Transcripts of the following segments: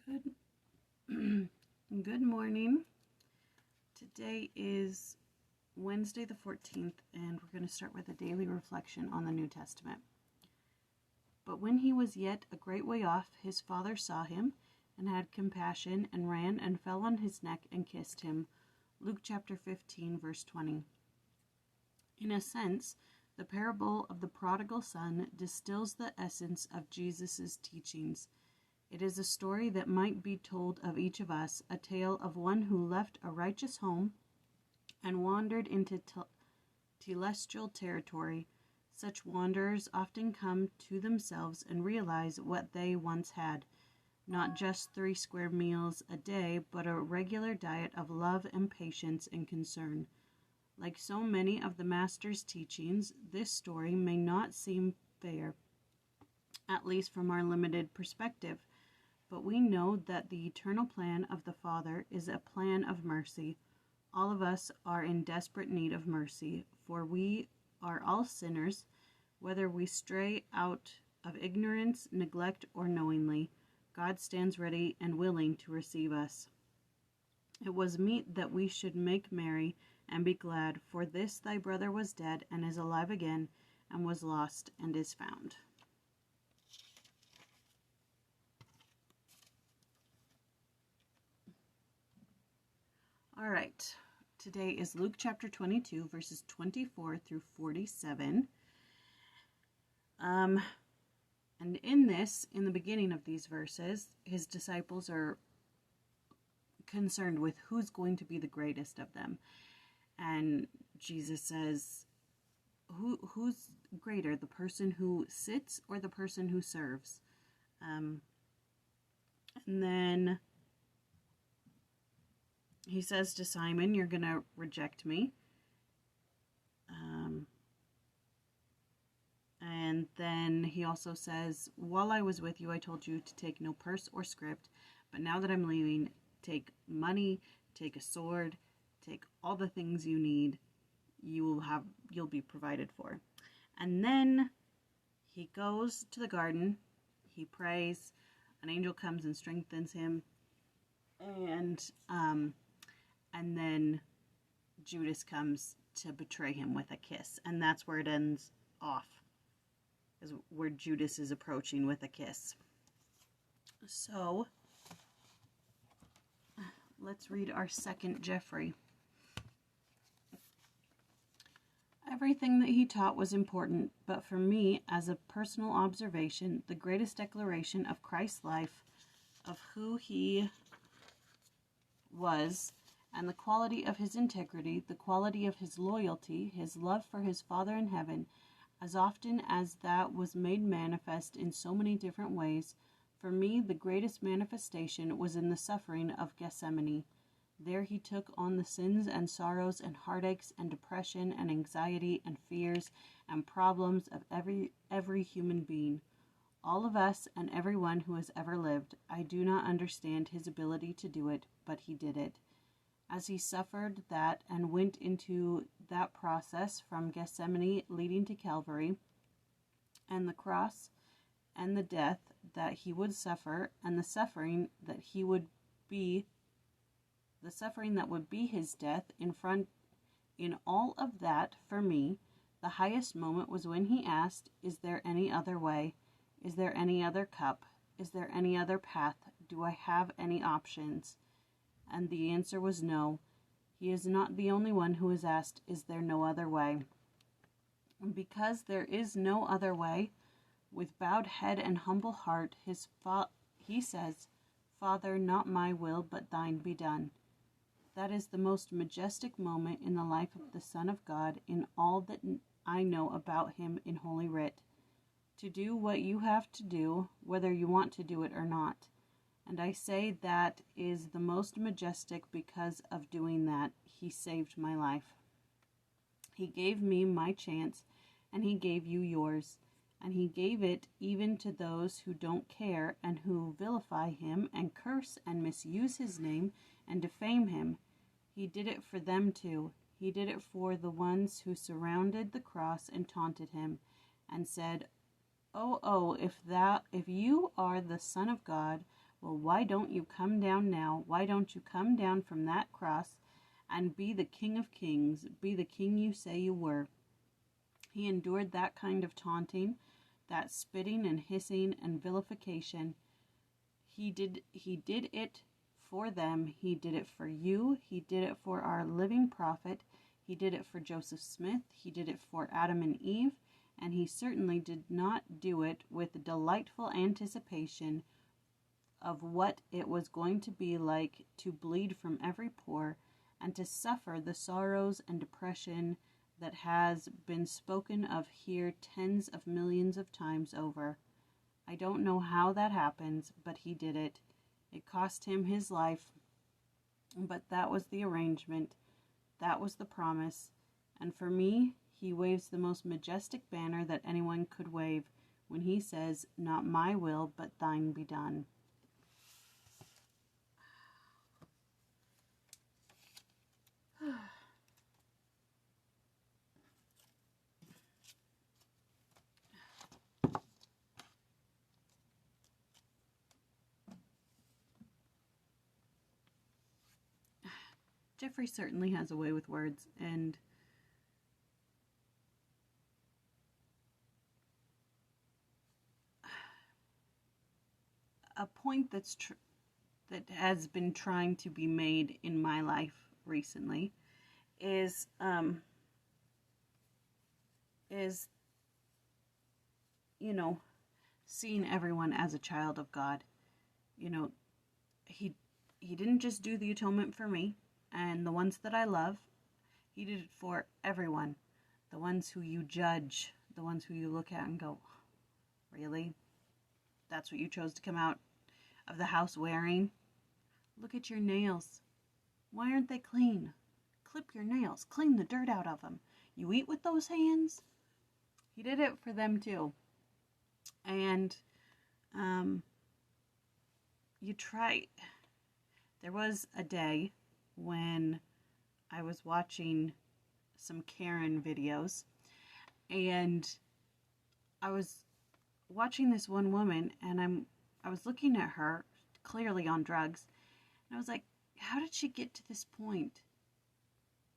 Good, good morning. Today is Wednesday the 14th, and we're going to start with a daily reflection on the New Testament. But when he was yet a great way off, his father saw him, and had compassion, and ran and fell on his neck and kissed him. Luke chapter 15, verse 20. In a sense, the parable of the prodigal son distills the essence of Jesus' teachings. It is a story that might be told of each of us, a tale of one who left a righteous home and wandered into celestial territory. Such wanderers often come to themselves and realize what they once had, not just 3 square meals a day, but a regular diet of love and patience and concern. Like so many of the Master's teachings, this story may not seem fair, at least from our limited perspective. But we know that the eternal plan of the Father is a plan of mercy. All of us are in desperate need of mercy, for we are all sinners, whether we stray out of ignorance, neglect, or knowingly. God stands ready and willing to receive us. It was meet that we should make merry and be glad, for this thy brother was dead and is alive again, and was lost and is found. All right, today is Luke chapter 22, verses 24 through 47. And in the beginning of these verses, his disciples are concerned with who's going to be the greatest of them. And Jesus says, who's greater, the person who sits or the person who serves? And then he says to Simon, you're going to reject me. And then he also says, while I was with you, I told you to take no purse or script. But now that I'm leaving, take money, take a sword, take all the things you need. You'll be provided for. And then he goes to the garden. He prays. An angel comes and strengthens him. And then Judas comes to betray him with a kiss. And that's where it ends off, is where Judas is approaching with a kiss. So, let's read our second Geoffrey. Everything that he taught was important, but for me, as a personal observation, the greatest declaration of Christ's life, of who he was, and the quality of his integrity, the quality of his loyalty, his love for his Father in heaven, as often as that was made manifest in so many different ways, for me the greatest manifestation was in the suffering of Gethsemane. There he took on the sins and sorrows and heartaches and depression and anxiety and fears and problems of every human being. All of us and everyone who has ever lived. I do not understand his ability to do it, but he did it. As he suffered that and went into that process from Gethsemane leading to Calvary, and the cross and the death that he would suffer, and the suffering that would be his death in all of that, for me, the highest moment was when he asked, is there any other way? Is there any other cup? Is there any other path? Do I have any options? And the answer was no. He is not the only one who is asked, is there no other way? And because there is no other way, with bowed head and humble heart, he says, Father, not my will, but thine be done. That is the most majestic moment in the life of the Son of God in all that I know about him in Holy Writ. To do what you have to do, whether you want to do it or not. And I say that is the most majestic because of doing that. He saved my life. He gave me my chance, and he gave you yours. And he gave it even to those who don't care and who vilify him and curse and misuse his name and defame him. He did it for them too. He did it for the ones who surrounded the cross and taunted him and said, if you are the Son of God, Well, why don't you come down now? Why don't you come down from that cross and be the King of Kings, be the king you say you were? He endured that kind of taunting, that spitting and hissing and vilification. He did it for them. He did it for you. He did it for our living prophet. He did it for Joseph Smith. He did it for Adam and Eve. And he certainly did not do it with delightful anticipation of what it was going to be like to bleed from every pore and to suffer the sorrows and depression that has been spoken of here tens of millions of times over. I don't know how that happens, but he did it. It cost him his life, but that was the arrangement. That was the promise. And for me, he waves the most majestic banner that anyone could wave when he says, "Not my will, but thine be done." Jeffrey certainly has a way with words, and a point that has been trying to be made in my life recently is seeing everyone as a child of God. He didn't just do the atonement for me and the ones that I love. He did it for everyone. The ones who you judge, the ones who you look at and go, "Really? That's what you chose to come out of the house wearing? Look at your nails. Why aren't they clean? Clip your nails. Clean the dirt out of them. You eat with those hands?" He did it for them too. And there was a day when I was watching some Karen videos, and I was watching this one woman, and I was looking at her, clearly on drugs, and I was like, how did she get to this point?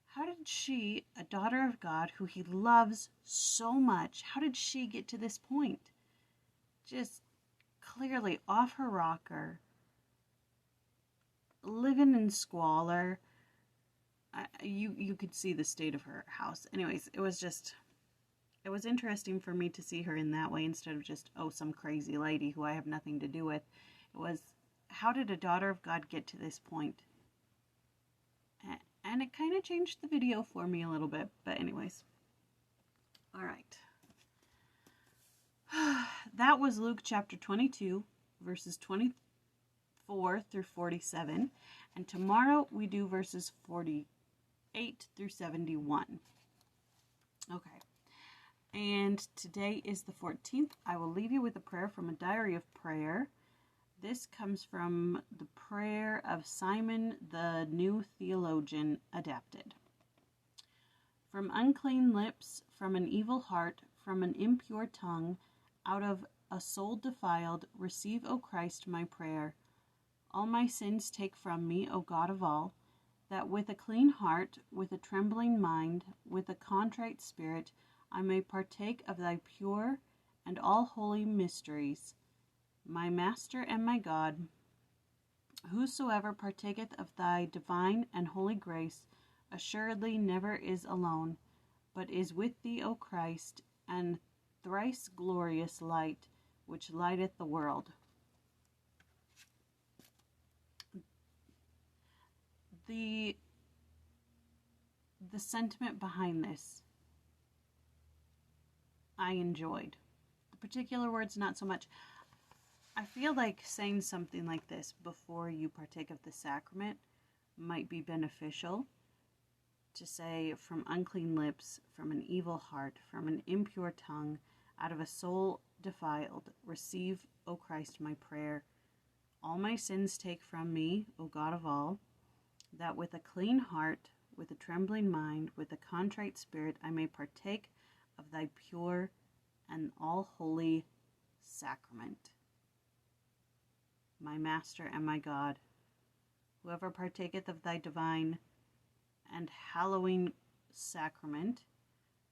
How did she, a daughter of God who he loves so much, how did she get to this point? Just clearly off her rocker, living in squalor. You could see the state of her house. Anyways, it was interesting for me to see her in that way instead of just, some crazy lady who I have nothing to do with. It was, how did a daughter of God get to this point? And it kind of changed the video for me a little bit. But anyways. All right. That was Luke chapter 22, verses 24 through 47. And tomorrow we do verses 48 through 71. Okay. And today is the 14th. I will leave you with a prayer from a diary of prayer. This comes from the prayer of Simon the New Theologian, adapted. From unclean lips, from an evil heart, from an impure tongue, out of a soul defiled, receive, O Christ, my prayer. All my sins take from me, O God of all, that with a clean heart, with a trembling mind, with a contrite spirit, I may partake of thy pure and all holy mysteries. My Master and my God, whosoever partaketh of thy divine and holy grace, assuredly never is alone, but is with thee, O Christ, and thrice glorious light, which lighteth the world. The sentiment behind this, I enjoyed. The particular words, not so much. I feel like saying something like this before you partake of the sacrament might be beneficial. To say, from unclean lips, from an evil heart, from an impure tongue, out of a soul defiled, receive, O Christ, my prayer. All my sins take from me, O God of all, that with a clean heart, with a trembling mind, with a contrite spirit, I may partake of thy pure and all holy sacrament. my Master and my God. Whoever partaketh of thy divine and hallowing sacrament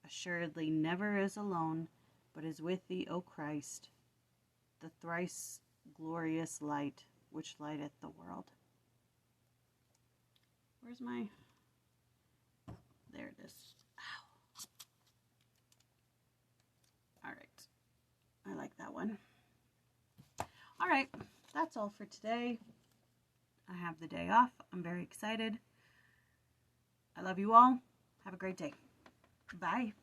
assuredly never is alone, but is with thee, O Christ, the thrice glorious light which lighteth the world. Where's my... There it is. Ow. All right. I like that one. All right. That's all for today. I have the day off. I'm very excited. I love you all. Have a great day. Bye.